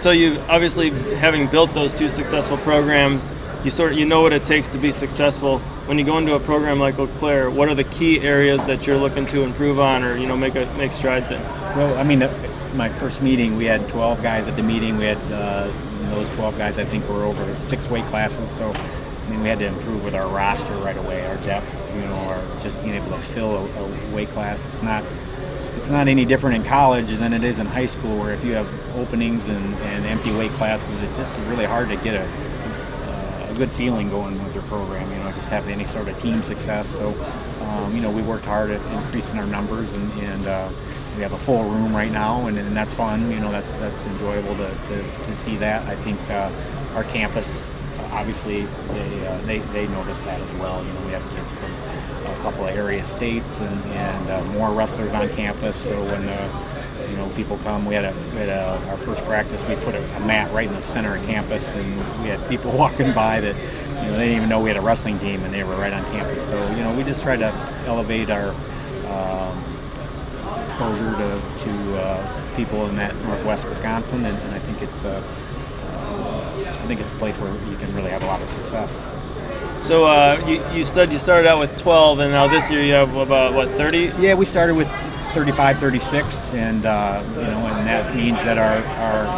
So you obviously, having built those two successful programs, you know what it takes to be successful. When you go into a program like Eau Claire, what are the key areas that you're looking to improve on, or make strides in? Well, I mean, my first meeting, we had 12 guys at the meeting. We had those 12 guys, I think, were over 6 weight classes. So, I mean, we had to improve with our roster right away, our depth, or just being able to fill a weight class. It's not any different in college than it is in high school, where if you have openings and empty weight classes, it's just really hard to get a good feeling going with your program, just having any sort of team success. So, we worked hard at increasing our numbers, and we have a full room right now, and that's fun. That's enjoyable to see that. I think our campus, obviously, they notice that as well. We have kids from a couple of area states and more wrestlers on campus. So when people come, we had our first practice. We put a mat right in the center of campus, and we had people walking by that they didn't even know we had a wrestling team, and they were right on campus. So we just try to elevate our exposure to people in that northwest Wisconsin, and I think it's a place where you can really have a lot of success. So you started out with 12, and now this year you have about 30? Yeah, we started with 35, 36, and and that means that our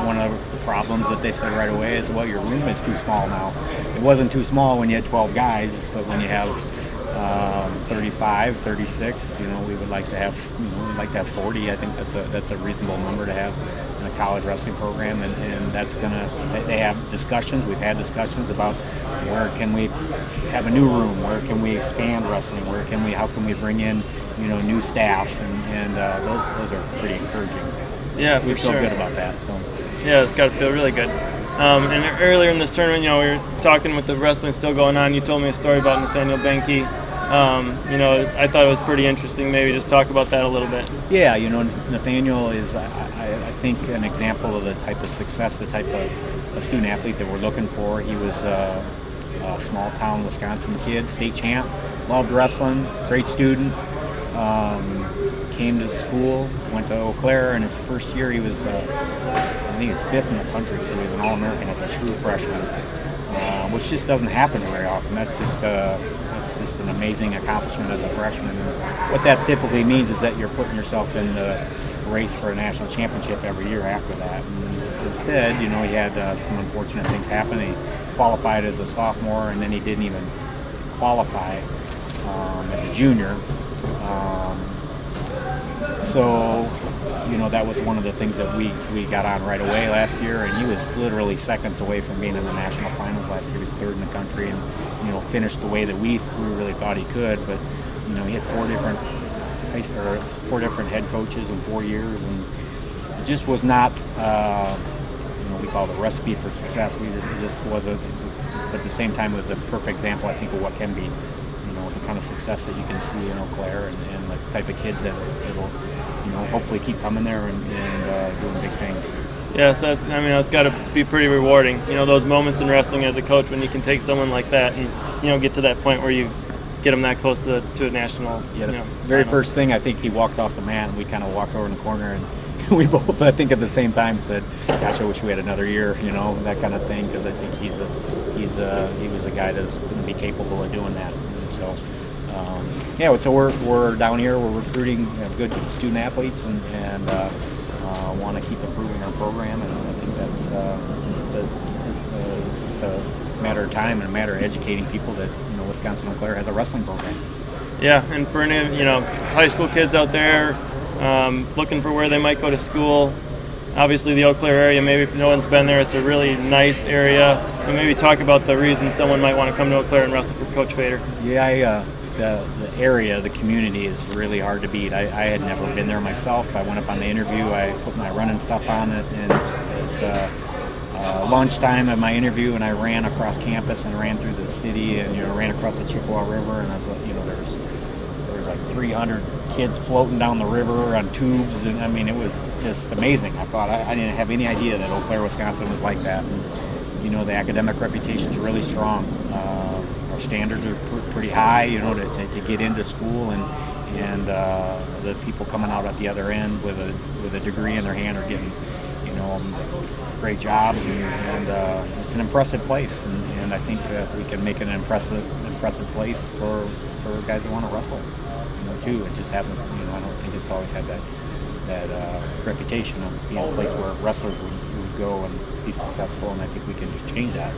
one of the problems that they said right away is, well, your room is too small now. It wasn't too small when you had 12 guys, but when you have 35, 36, we would like to have 40. I think that's a reasonable number to have in a college wrestling program, and that's they have discussions. We've had discussions about where can we have a new room, where can we expand wrestling, how can we bring in new staff, and those are pretty encouraging. Yeah, for we feel sure. good about that. So yeah, it's got to feel really good. And earlier in this tournament, we were talking with the wrestling still going on. You told me a story about Nathaniel Benek. I thought it was pretty interesting. Maybe just talk about that a little bit. Yeah, Nathaniel is, I think, an example of the type of success, the type of a student athlete that we're looking for. He was a small town Wisconsin kid, state champ, loved wrestling, great student. Came to school, went to Eau Claire, and his first year he was, I think he was 5th in the country, so he was an All-American as a true freshman, which just doesn't happen very often. That's just an amazing accomplishment as a freshman. And what that typically means is that you're putting yourself in the race for a national championship every year after that. And instead, he had some unfortunate things happen. He qualified as a sophomore, and then he didn't even qualify as a junior. So, that was one of the things that we got on right away last year, and he was literally seconds away from being in the national finals last year. He was 3rd in the country, and finished the way that we really thought he could. But he had 4 different head coaches in 4 years, and it just was not we call it a recipe for success. It just wasn't. But at the same time, it was a perfect example, I think, of what can be. The kind of success that you can see in Eau Claire, and the type of kids that will, hopefully keep coming there and doing big things. Yes, that's got to be pretty rewarding. Those moments in wrestling as a coach when you can take someone like that and get to that point where you get them that close to a national. Yeah, the very first thing, I think he walked off the mat, and we kind of walked over in the corner, and we both, I think, at the same time said, "Gosh, I wish we had another year," that kind of thing, because I think he was a guy that's going to be capable of doing that. So, so we're down here. We're recruiting good student athletes, and want to keep improving our program. And I think that's it's just a matter of time and a matter of educating people that Wisconsin-Eau Claire has a wrestling program. Yeah, and for any high school kids out there looking for where they might go to school. Obviously, the Eau Claire area, maybe if no one's been there, it's a really nice area. And maybe talk about the reasons someone might want to come to Eau Claire and wrestle for Coach Fader. Yeah, the area, the community is really hard to beat. I had never been there myself. I went up on the interview. I put my running stuff on it, and at lunchtime of my interview, and I ran across campus and ran through the city, and ran across the Chippewa River, and I was like, there was like 300 kids floating down the river on tubes, and it was just amazing. I thought I didn't have any idea that Eau Claire, Wisconsin was like that. And, the academic reputation is really strong. Our standards are pretty high, to get into school, and the people coming out at the other end with a degree in their hand are getting, great jobs, and it's an impressive place, and I think that we can make it an impressive place for guys that want to wrestle, too. It just hasn't, I don't think it's always had that reputation of being a place where wrestlers would go and be successful, and I think we can just change that.